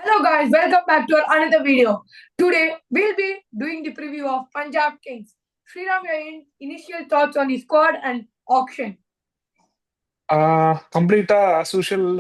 Hello guys, welcome back to our another video. Today we'll be doing the preview of Punjab Kings. Sriram, your initial thoughts on the squad and auction. கம்ப்ளீட்டா as usual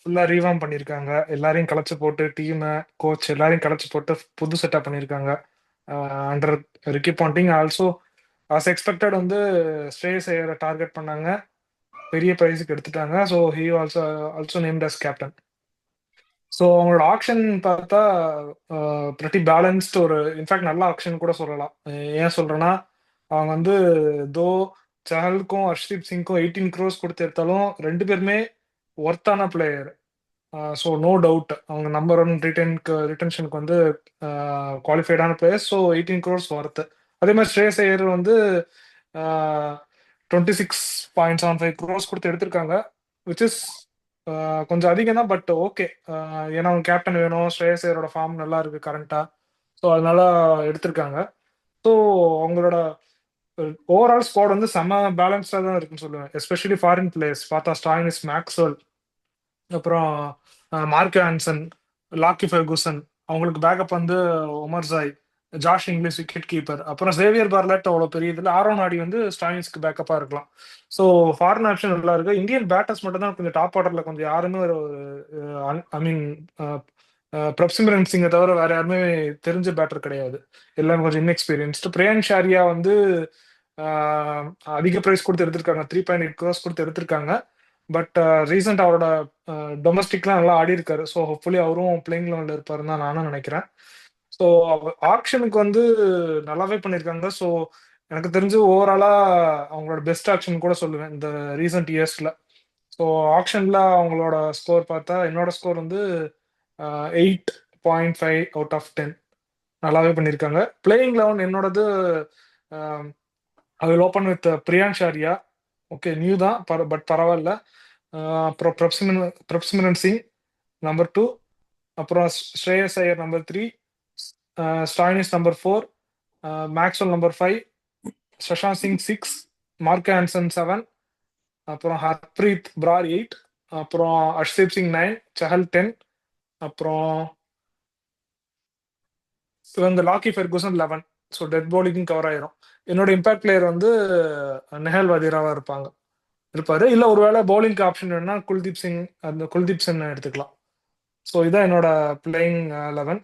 ஃபுல்லா ரீவாம் பண்ணியிருக்காங்க. எல்லாரையும் கலைச்சு போட்டு team coach எல்லாரையும் கலைச்சு போட்டு புது செட்டப் பண்ணியிருக்காங்க. Under Ricky Ponting also as expected வந்து ஸ்ரேயஸ் ஐயரை டார்கெட் பண்ணாங்க. பெரிய பிரைஸுக்கு எடுத்துட்டாங்க. So he also named as captain. ஸோ அவங்களோட ஆக்ஷன் பார்த்தா பிரட்டி பேலன்ஸ்டு ஒரு இன்ஃபேக்ட் நல்ல ஆக்ஷன் கூட சொல்லலாம். ஏன் சொல்றேன்னா அவங்க வந்து தோ சஹலுக்கும் ஹர்ஷ்தீப் சிங்க்கும் 18 crores கொடுத்து எடுத்தாலும் ரெண்டு பேருமே ஒர்த்தான பிளேயர். ஸோ நோ டவுட் அவங்க நம்பர் ஒன் ரிட்டன்ஷனுக்கு வந்து குவாலிஃபைடான பிளேயர்ஸ். So 18 crores worth. அதே மாதிரி ஸ்ரேயஸ் ஐயர் வந்து 26.75 crores கொடுத்து எடுத்திருக்காங்க, விச் இஸ் கொஞ்சம் அதிகம் தான். பட் ஓகே, ஏன்னா அவங்க கேப்டன் வேணும், ஸ்ரேயஸ் ஐயரோட ஃபார்ம் நல்லா இருக்கு கரண்டா. ஸோ அதனால எடுத்திருக்காங்க. ஸோ அவங்களோட ஓவரால் ஸ்குவாட் வந்து செம்ம பேலன்ஸ்டா தான் இருக்குன்னு சொல்லுவேன். எஸ்பெஷலி ஃபாரின் பிளேயர்ஸ் பார்த்தா ஸ்டாயினிஸ் மேக்ஸ்வெல், அப்புறம் மார்க் ஆன்சன், லாக்கி ஃபெர்குசன், அவங்களுக்கு பேக்கப் வந்து Omar Joy, Josh English wicket keeper, அப்புறம் சேவியர் பார்லட் அவ்வளோ பெரிய இதில் ஆரோன் ஆடி வந்து ஸ்டாயினிஸ்க்கு பேக்கப்பாக இருக்கலாம். ஸோ ஃபாரின் ஆப்ஷன் நல்லா இருக்கு. இந்தியன் பேட்டர்ஸ் மட்டும் தான் கொஞ்சம் டாப் ஆர்டரில் கொஞ்சம் யாருமே ஒரு ஐ மீன் பிரப்சிமரன் சிங்கை தவிர வேற யாருமே தெரிஞ்ச பேட்டர் கிடையாது. எல்லாரும் கொஞ்சம் இன்எக்ஸ்பீரியன்ஸ்டு. பிரியன் ஷாரியா வந்து அதிக பிரைஸ் கொடுத்து எடுத்திருக்காங்க, 3.8 crores கொடுத்து எடுத்திருக்காங்க. பட் ரீசெண்ட் அவரோட டொமஸ்டிக்லாம் நல்லா ஆடி இருக்காரு. ஸோ ஹோப்ஃபுல்லி அவரும் பிளேயிங் லெவலில் இருப்பாருன்னு தான் நானும் நினைக்கிறேன். ஸோ ஆக்ஷனுக்கு வந்து நல்லாவே பண்ணியிருக்காங்க. ஸோ எனக்கு தெரிஞ்சு ஓவராலா அவங்களோட பெஸ்ட் ஆக்ஷன் கூட சொல்லுவேன் இந்த ரீசெண்ட் இயர்ஸ்ல. ஸோ ஆக்ஷன்ல அவங்களோட ஸ்கோர் பார்த்தா என்னோட ஸ்கோர் வந்து 8.5 out of 10 நல்லாவே பண்ணியிருக்காங்க. பிளேயிங் லெவன் என்னோடது I will open with Priyansh Arya. Okay, new தான் பட் பரவாயில்ல. அப்புறம் பிரப்சிமரன் சிங் நம்பர் 2, அப்புறம் Shreyas Iyer number 3, Stoinis number 4, Maxwell number 5, Shashank Singh 6, Marco Jansen 7, அப்புறம் ஹர்ப்ரீத் பிரார் 8, அப்புறம் ஹர்ஷ்தீப் சிங் 9, சஹல் 10, அப்புறம் இவங்க லாக்கி ஃபெர்குசன் 11. ஸோ டெட் பாலிக்கும் கவர் ஆயிரும். என்னோட இம்பாக்ட் பிளேயர் வந்து நெஹல் வதீராவா இருப்பாரு. இல்ல ஒருவேளை பவுலிங்க்கு ஆப்ஷன் வேணும்னா குல்தீப் சென் எடுத்துக்கலாம். ஸோ இதான் என்னோட பிளேயிங் 11.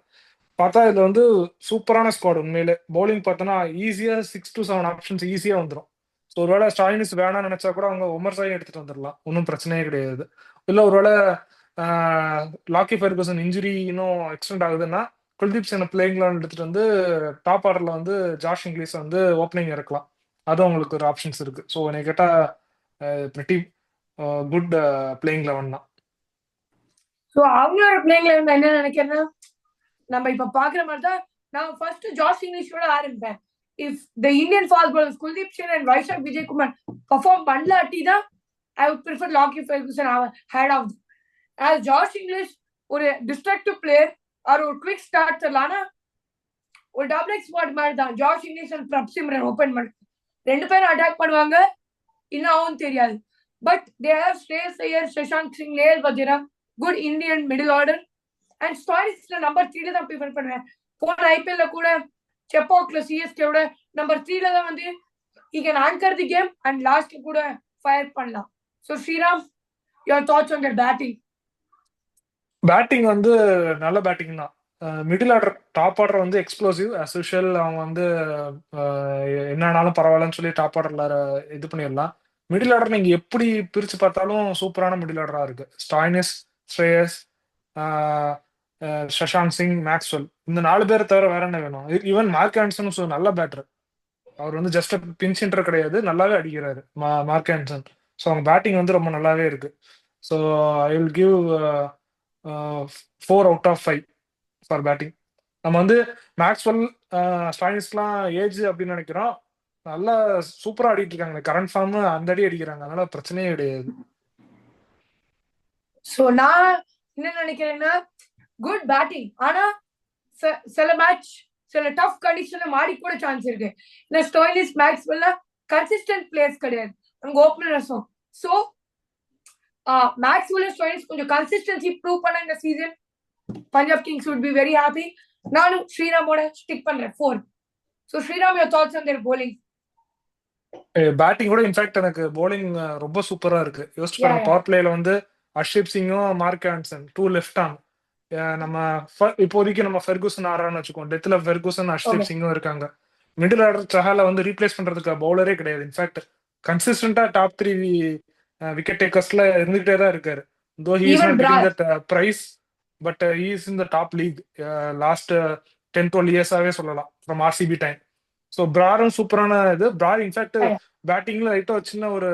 பார்த்தா இதுல வந்து சூப்பரான ஸ்குவாட் உண்மையிலே. பவுலிங் பார்த்தோன்னா ஈஸியா 6 to 7 ஆப்ஷன்ஸ் ஈஸியா வந்துடும். ஸோ ஒருவேளை ஸ்டாயினிஸ் வேணாம்னு நினைச்சா கூட அவங்க உமர் சாயும் எடுத்துட்டு வந்துடலாம், ஒன்றும் பிரச்சனையே கிடையாது. இல்ல ஒருவேளை லாக்கி ஃபெர்குசன் இன்ஜுரி இன்னும் எக்ஸ்டெண்ட் ஆகுதுன்னா குல்தீப் சென்னை பிளேயிங் லெவல் எடுத்துட்டு வந்து டாப் ஆர்டர்ல வந்து ஜாஷ் இங்கிலீஷ் வந்து ஓப்பனிங் இறக்கலாம். அதுவும் அவங்களுக்கு ஒரு ஆப்ஷன்ஸ் இருக்கு. ஸோ என்னை கேட்டா பிரிட்டி குட் பிளேயிங் லெவன் தான். ஸோ அவங்களோட பிளேயிங் லெவன் என்ன நினைக்கிறேன்னா, நம்ம இப்ப பாக்குற மாதிரி தான் நான் ஃபர்ஸ்ட் ஜாஷ் இங்கிலீஷோட ஆரம்பிப்பேன். If the Indian fast bowlers Kuldeep Sen and Vyshak Vijaykumar perform பண்ணலாட்டி தான் I would prefer Lockie Ferguson ahead of. as Josh English ஒரு டிஸ்ட்ரக்டிவ் பிளேயர் ஆர் ஒரு குவிக் ஸ்டார்ட் தரலாம்னா ஒரு டபுள் எக்ஸ் ஸ்குவாட் மாதிரி தான் Josh English and Prabhsimran open பண்ண ரெண்டு பேரும் அட்டாக் பண்ணுவாங்க, இன்னும் ஆகும் தெரியாது. But they have Shreyas Iyer, Shashank Singh, Nehal Wadhera, good Indian middle order. And ஸ்டாயினிஸ்ல நம்பர் 3 தான் ப்ரிஃபர் பண்ணுவேன். போன ஐபிஎல்ல கூட செப்பாக்ல சிஎஸ்கேவோட நம்பர் 3 தான் வந்து he can anchor the game and லாஸ்ட்ல கூட ஃபயர் பண்ணலாம். So Sriram, your thoughts on their batting? Batting வந்து நல்ல பேட்டிங் தான். மிடில் ஆர்டர் டாப் ஆர்டர் வந்து எக்ஸ்ப்ளோசிவ் அஸ் யூஷுவல். அவங்க வந்து என்னன்னாலும் பரவாயில்லன்னு சொல்லி டாப் ஆர்டர்ல இது பண்ணிடலாம். மிடில் ஆர்டர் நீங்க எப்படி பிரிச்சு பார்த்தாலும் சூப்பரான மிடில் ஆர்டரா இருக்கு. ஸ்டாயினிஸ், ஸ்ரேயஸ், சஷாந்த் சிங், மேக்ஸ்வெல், இந்த 4 பேரை தவிர வேற என்ன வேணும்? ஈவன் மார்க் ஆன்சன் நல்ல பேட்டர். அவர் வந்து ஜஸ்ட் பின்ச் ஹிட்டர் கிடையாது, நல்லாவே அடிக்கிறாரு மார்க் ஆன்சன். ஸோ அவங்க பேட்டிங் வந்து ரொம்ப நல்லாவே இருக்கு. So I will give 4 out of 5 for batting. நம்ம வந்து மேக்ஸ்வெல், ஸ்டாயினிஸ்லாம் ஏஜ் அப்படின்னு நினைக்கிறோம். நல்லா சூப்பரா ஆடிட்டு இருக்காங்க. கரண்ட் ஃபார்ம் அந்த அடி அடிக்கிறாங்க, அதனால பிரச்சனையே கிடையாது. ஸோ நான் என்ன நினைக்கிறேன்னா, குட் பேட்டிங், ஆனா சில மேட்ச் சில டஃப் கண்டிஷன்ல மாறி கூட சான்ஸ் இருக்கு. இந்த ஸ்டாயினிஸ் மேக்ஸ்வெல்ல கன்சிஸ்டன்ட் பிளேயர்ஸ் கிடையாது, அங்க ஓப்பனர்ஸும். ஸோ மேக்ஸ்வெல் ஸ்டாயினிஸ் கொஞ்சம் கன்சிஸ்டன்சி ப்ரூவ் பண்ண இந்த season Punjab Kings would be very happy. நானும் ஸ்ரீராமோட ஸ்டிக் பண்றேன் 4. So Sriram, your thoughts on their bowling? Batting கூட இன்ஃபேக்ட் எனக்கு bowling ரொம்ப சூப்பரா இருக்கு. யோசிச்சு Yeah, பாருங்க, yeah. பவர் பிளேல வந்து அர்ஷிப் சிங்கும் மார்க் ஆன்சன் 2 லெஃப்ட் ஆர்ம். நம்ம இப்போதைக்கு நம்ம ஃபெர்கூசன் ஆடுறான்னு வச்சுக்கோம். டெத்ல ஃபெர்கூசன் அர்ஷிப் Okay. சிங்கும் இருக்காங்க. மிடில் ஆர்டர் சஹால வந்து ரீப்ளேஸ் பண்றதுக்கு பவுலரே கிடையாது. இன்ஃபேக்ட் கன்சிஸ்டன்டா டாப் 3 விக்கெட் டேக்கர்ஸ்ல இருந்துகிட்டே தான் இருக்காரு. Though he is Even not getting Brar. That price, but he is in the top league last 10-12 இயர்ஸாவே சொல்லலாம் ஃப்ரம் ஆர்சிபி டைம். ஸோ பிராரும் சூப்பரான இது. Brar in fact Yeah, yeah. பேட்டிங்ல லைட்டா ஒரு சின்ன ஒரு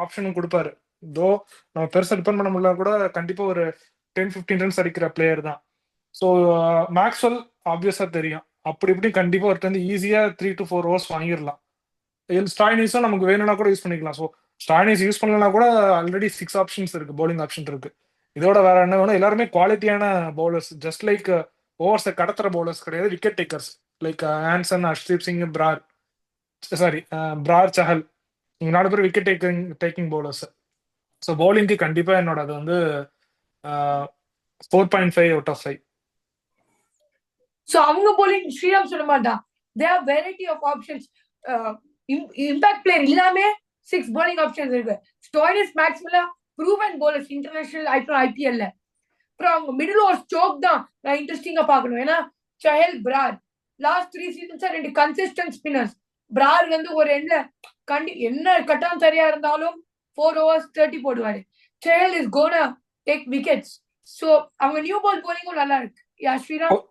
ஆப்ஷனும் கொடுப்பாரு. தோ நம்ம பெருசா டிபெண்ட் பண்ண முடியல கூட கண்டிப்பா ஒரு 10-15 ரன்ஸ் அடிக்கிற பிளேயர் தான். ஸோ மேக்ஸ்வெல் ஆப்வியஸா தெரியும். அப்படி இப்படி கண்டிப்பா ஒருத்தர் வந்து ஈஸியா 3 to 4 ஓவர்ஸ் வாங்கிடலாம். ஸ்டாயினிஸும் நமக்கு வேணும்னா கூட யூஸ் பண்ணிக்கலாம். ஸோ ஸ்டாயினிஸ் யூஸ் பண்ணலனா கூட ஆல்ரெடி 6 ஆப்ஷன்ஸ் இருக்கு, பவுலிங் ஆப்ஷன் இருக்கு. இதோட வேற என்ன வேணும், எல்லாருமே குவாலிட்டியான பவுலர்ஸ், ஜஸ்ட் லைக் ஓவர்ஸை கடத்துற பவுலர்ஸ் கிடையாது, wicket takers like Jansen, Harshdeep Singh, Brar, sorry Brar, Chahal, இவங்க 4 பேர் விக்கெட் டேக்கிங் பவுலர்ஸ். ஸோ பவுலிங்க்கு கண்டிப்பா என்னோட அது வந்து 4.5 out of 5. So அவங்க bowling ஸ்ரீராம் சொல்ல மாட்டா. They have variety of options. Impact player எல்லாமே 6 bowling options இருக்கு. ஸ்டோயினிஸ் மேக்ஸ்வெல்லா ப்ரூவன் bowlers இன்டர்நேஷனல் ஐபிஎல்ல. அப்புறம் அவங்க மிடில் ஓவர் ஸ்டோக் தான் நான் இன்ட்ரெஸ்டிங்கா பார்க்கணும். ஏன்னா சஹல், பிரார் லாஸ்ட் 3 சீசன்ஸா 2 கன்சிஸ்டன்ட் ஸ்பின்னர்ஸ். பிரார் வந்து ஒரு எண்ட்ல என்ன கட்டான் சரியா இருந்தாலும் 4 overs 30 போடுவாரு. Chahal is gonna take wickets. So அவங்க நியூ பால் bowling நல்லா இருக்கு. யா ஸ்ரீராம்.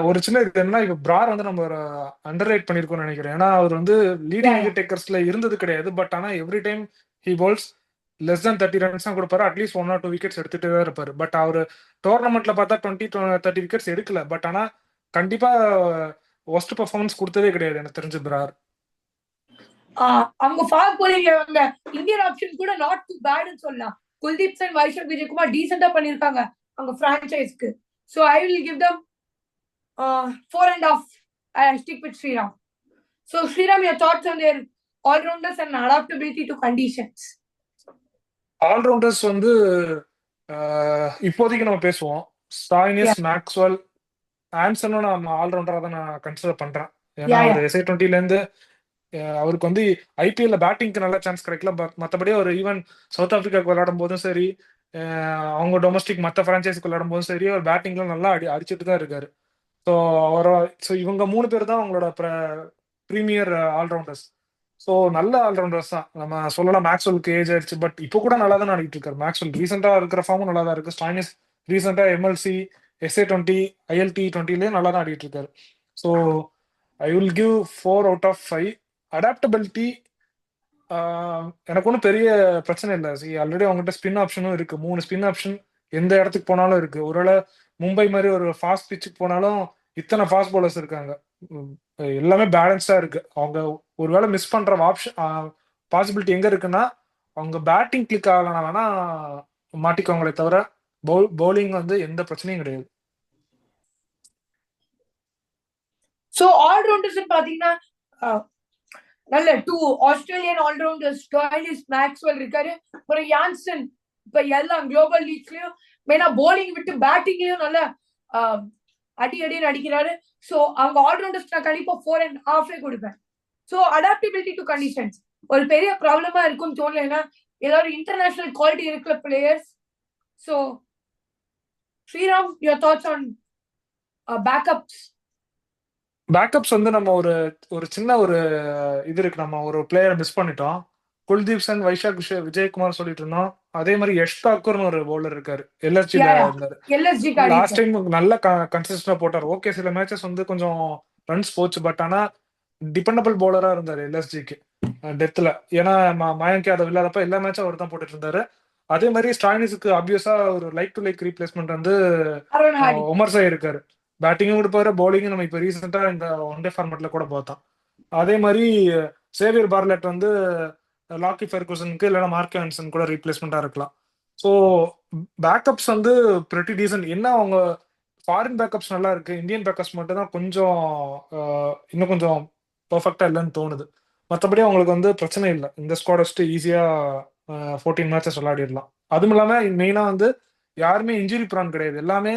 ஒரு சின்ன இது என்ன, இப்ப பிரார் வந்து நம்ம ஒரு அண்டர் ரேட் பண்ணிருக்கோம்னு நினைக்கிறேன். ஏன்னா அவர் வந்து லீடிங் விக்கெட் டேக்கர்ஸ்ல இருந்தது கிடையாது. பட் ஆனா every time he bowls less than 30 runs தான் கொடுப்பாரு. அட்லீஸ்ட் 1 or 2 விக்கெட்ஸ் எடுத்துட்டு தான் இருப்பாரு. பட் அவர் டோர்னமெண்ட்ல பார்த்தா 20-30 விக்கெட்ஸ் எடுக்கல. பட் ஆனா கண்டிப்பா ஒஸ்ட் பெர்ஃபார்மன்ஸ் கொடுத்ததே கிடையாது எனக்கு தெரிஞ்சு பிரார். அவங்க ஃபாஸ்ட் bowling அவங்க இந்தியன் ஆப்ஷன் கூட நாட் டு பேட்னு சொல்லலாம். குல்தீப் சென், வைஷாக் விஜயகுமார் டீசெண்டா பண்ணிருக்காங்க அவங்க பிரான்ச்சைஸ்க்கு. So I will give them 4.5. I stick with Sriram. So Sriram, your thoughts on their all-rounders and adaptability to conditions? All-rounders வந்து இப்போதைக்கு நம்ம பேசுவோம். ஸ்டாயினிஸ், மேக்ஸ்வெல், ஆன்சனும் நம்ம ஆல்ரவுண்டரா தான் நான் கன்சிடர் பண்றேன். ஏன்னா அவர் SA20ல இருந்து அவருக்கு வந்து ஐபிஎல்ல பேட்டிங்க்கு நல்ல சான்ஸ் கிடைக்கல. மற்றபடி அவர் ஈவன் சவுத் ஆப்பிரிக்காவுக்கு விளையாடும் போதும் சரி, அவங்க டொமஸ்டிக் மற்ற பிரான்ச்சைஸ்க்கு விளையாடும் போதும் சரி, அவர் பேட்டிங்ல நல்லா அடிச்சுட்டு தான் இருக்காரு. ஸோ இவங்க 3 பேர் தான் அவங்களோட ப்ரீமியர் ஆல்ரவுண்டர்ஸ். ஸோ நல்ல ஆல்ரவுண்டர்ஸ் தான் நம்ம சொல்லலாம். மேக்ஸ்வெல்க்கு ஏஜ் ஆயிடுச்சு, பட் இப்போ கூட நல்லா தான் ஆடிட்டு இருக்காரு. மேக்ஸ்வெல் ரீசெண்டா இருக்கிற ஃபார்மும் நல்லா தான் இருக்கு. ஸ்டாயினிஸ் ரீசெண்டா எம்எல்சி, SA20, ILT20லயும் நல்லா தான் ஆடிட்டு இருக்காரு. So I will give 4 out of 5. Adaptability எனக்கு ஒன்றும் பெரிய பிரச்சனை இல்லை. ஆல்ரெடி அவங்ககிட்ட ஸ்பின் ஆப்ஷனும் இருக்கு. 3 ஸ்பின் ஆப்ஷன் எந்த இடத்துக்கு போனாலும் இருக்கு. ஒருவேளை மும்பை மாதிரி ஒரு ஃபாஸ்ட் பிச்சுக்கு போனாலும் இத்தனை ஃபாஸ்ட் பவுலர்ஸ் இருக்காங்க. எல்லாமே பேலன்ஸ்டா இருக்கு. அவங்க ஒருவேளை மிஸ் பண்ற ஆப்ஷன் பாசிபிலிட்டி எங்க இருக்குன்னா, அவங்க பேட்டிங் கிளிக் ஆகலாம் வேணா மாட்டிக்கோங்களே தவிர பவுலிங் வந்து எந்த பிரச்சனையும் கிடையாது. ஸோ ஆல்ரவுண்டர்ஸ் பாத்தீங்கன்னா நல்ல 2 ஆஸ்திரேலியன் ஆல்ரவுண்டர்ஸ், ஸ்டாயினிஸ், மேக்ஸ்வெல் இருக்காரு. ஒரு யான்சன் இப்ப எல்லாம் குளோபல் லீக்ஸ்லயும் மெயினா bowling விட்டு பேட்டிங்லயும் நல்ல அடின்னு அடிக்கிறாரு. ஸோ அவங்க ஆல்ரவுண்டர்ஸ் நான் கண்டிப்பா 4.5 கொடுப்பேன். ஸோ அடாப்டபிலிட்டி டு கண்டிஷன்ஸ் ஒரு பெரிய ப்ராப்ளமா இருக்கும்னு தோணல. ஏன்னா எல்லாரும் இன்டர்நேஷனல் குவாலிட்டி இருக்கிற players. So Sriram, your thoughts on backups? Backups வந்து நம்ம ஒரு சின்ன ஒரு இது இருக்கு. நம்ம ஒரு பிளேயரை மிஸ் பண்ணிட்டோம். குல்தீப் சென், வைஷாக் விஜயகுமார் சொல்லிட்டு இருந்தோம். அதே மாதிரி யஷ் தாக்கூர்னு ஒரு பவுலர் இருக்காரு, எல்எஸ்ஜில இருந்தாரு. லாஸ்ட் டைம் நல்ல கன்சிஸ்டன்டா போட்டார். ஓகே, சில மேட்சஸ் வந்து கொஞ்சம் ரன்ஸ் போச்சு. பட் ஆனா டிபெண்டபிள் பவுலரா இருந்தாரு எல்எஸ்ஜிக்கு டெத்ல. ஏன்னா மயங்க் யாதவ் இல்லாதப்ப எல்லா மேட்சும் அவர் தான் போட்டுட்டு இருந்தாரு. அதே மாதிரி ஸ்டாயினிஸுக்கு ஆப்வியஸா ஒரு லைக் டு லைக் ரீப்ளேஸ்மெண்ட் வந்து உமர் சாய் இருக்காரு. பேட்டிங்கும் கொடுப்பாரு, பவுலிங்கும் நம்ம இப்போ ரீசெண்டா இந்த ஒன் டே ஃபார்மேட்ல கூட பார்த்தோம். அதே மாதிரி சேவியர் பார்லெட் வந்து லாக்கி ஃபெர்குசனுக்கு இல்லைன்னா மார்க் ஆன்சன் கூட ரீப்ளேஸ்மெண்டா இருக்கலாம். ஸோ பேக்கப்ஸ் வந்து பிரிட்டி டீசன்ட். என்ன அவங்க ஃபாரின் பேக்கப்ஸ் நல்லா இருக்கு, இந்தியன் பேக்கப்ஸ் மட்டும் தான் கொஞ்சம் இன்னும் கொஞ்சம் பர்ஃபெக்டா இல்லைன்னு தோணுது. மற்றபடி அவங்களுக்கு வந்து பிரச்சனை இல்லை. இந்த ஸ்குவாட் வச்சுட்டு ஈஸியா 14 மேட்சஸ் விளையாடிடலாம். அதுவும் இல்லாம மெயினா வந்து யாருமே இன்ஜுரி ப்ரான் கிடையாது. எல்லாமே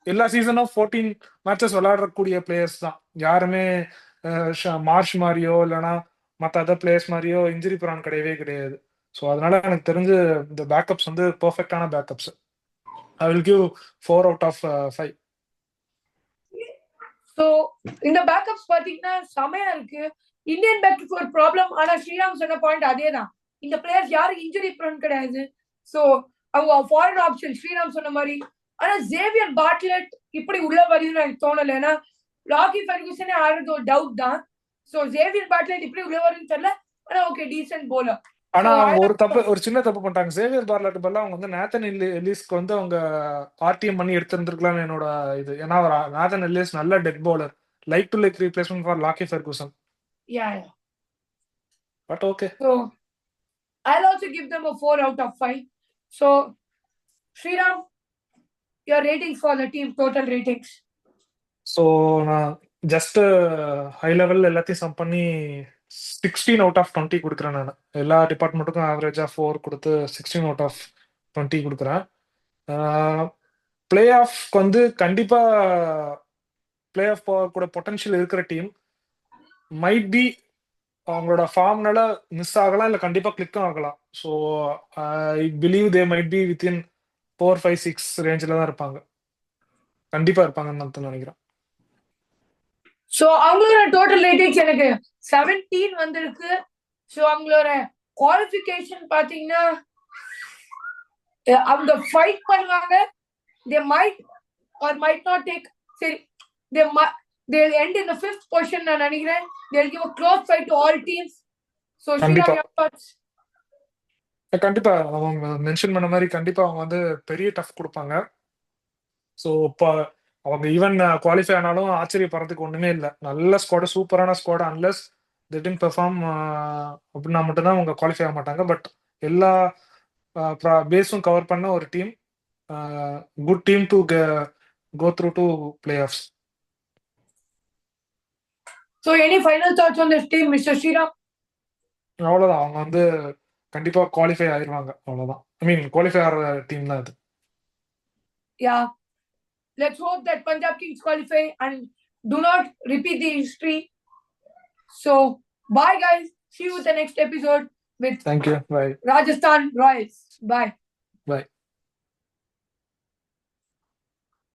எல்லா சீசனும் 14 மேட்சஸ் விளையாடக்கூடிய பிளேயர்ஸ் தான். யாருமே மார்ஷ் மாதிரியோ இல்லைன்னா மற்ற அதர் பிளேயர்ஸ் மாதிரியோ இன்ஜுரி பிரான் கிடையவே கிடையாது. ஸோ அதனால எனக்கு தெரிஞ்சு இந்த பேக்கப்ஸ் வந்து பெர்ஃபெக்டான backups. I will give 4 out of 5. So இந்த பேக்கப்ஸ் பாத்தீங்கன்னா செமையா இருக்கு. இந்தியன் பேக்கப்ஸ் ஒரு ப்ராப்ளம். ஆனா ஸ்ரீராம் சொன்ன பாயிண்ட் அதே தான். இந்த பிளேயர்ஸ் யாரும் இன்ஜுரி ப்ரோன் கிடையாது. ஸோ அவங்க ஃபாரின் ஆப்ஷன் ஸ்ரீராம் சொன்ன மாதிரி. ஆனா ஜேவியர் பார்ட்லெட் இப்படி உள்ள வருதுன்னு எனக்கு தோணல. ஏன்னா லாக்கி ஃபெர்குசனே ஆடுறது ஒரு டவுட் தான். ஸோ ஜேவியர் பார்ட்லெட் இப்படி உள்ள வருதுன்னு தெரியல. ஆனா ஓகே டீசென்ட் போலர். ஆனா அவங்க ஒரு சின்ன தப்பு பண்ணிட்டாங்க. சேவியர் பார்லட் பதிலா அவங்க வந்து நேத்தன் எல்லிஸ்க்கு வந்து அவங்க ஆர்டிஎம் பண்ணி எடுத்திருந்திருக்கலாம்னு என்னோட இது. ஏன்னா நேத்தன் எல்லிஸ் நல்ல death bowler, like to like replacement for Lockie Ferguson. But okay. So I'll also give them a 4 out of 5. So Sriram, your ratings for the team, total ratings. So நான் just high level எல்லாத்தையும் some பண்ணி 16 out of 20 கொடுக்குறேன். நான் எல்லா டிபார்ட்மெண்ட்டுக்கும் ஆவரேஜா 4 கொடுத்து 16 out of 20 கொடுக்குறேன். Play ஆஃப்க்கு வந்து கண்டிப்பா பிளே ஆஃப் கூட பொட்டன்ஷியல் இருக்கிற டீம். மைட் பி அவங்களோட ஃபார்ம்னால மிஸ் ஆகலாம், இல்லை கண்டிப்பா கிளிக்கும் ஆகலாம். So I believe they might be within 4, 5, 6 ரேஞ்சில் தான் இருப்பாங்க. கண்டிப்பா இருப்பாங்கன்னு நான் நினைக்கிறேன். ஸோ அவங்களோட டோட்டல் ரேட்டிங்ஸ் எனக்கு 17 வந்திருக்கு. ஸோ அவங்களோட குவாலிஃபிகேஷன் பாத்தீங்கன்னா அவங்க ஃபைட் பண்ணுவாங்க. they might or might not take, சரி they'll end in the 5th position நான் நினைக்கிறேன். they'll give a close fight to all teams. so கண்டிப்பா Sriram, your thoughts? கண்டிப்பா அவங்க மென்ஷன் பண்ண மாதிரி கண்டிப்பா அவங்க வந்து பெரிய டஃப் கொடுப்பாங்க. ஸோ இப்போ அவங்க ஈவன் குவாலிஃபை ஆனாலும் ஆச்சரியப்படுறதுக்கு ஒண்ணுமே இல்லை. நல்ல ஸ்குவாடு, சூப்பரான squad. Unless they didn't perform அப்படின்னா மட்டும்தான் அவங்க குவாலிஃபை ஆக மாட்டாங்க. பட் எல்லா பேஸும் கவர் பண்ண ஒரு team, good team to go through to playoffs. So any final thoughts on this team, Mr. Sriram? அவ்வளவுதான். அவங்க வந்து கண்டிப்பா குவாலிஃபை ஆயிருவாங்க. அவ்வளவுதான். ஐ மீன் குவாலிஃபை ஆகிற டீம் தான் இது. Yeah, let's hope that Punjab Kings qualify and do not repeat the history. So bye guys, see you with the next episode with Thank you. Bye. Rajasthan Royals. Bye. Bye.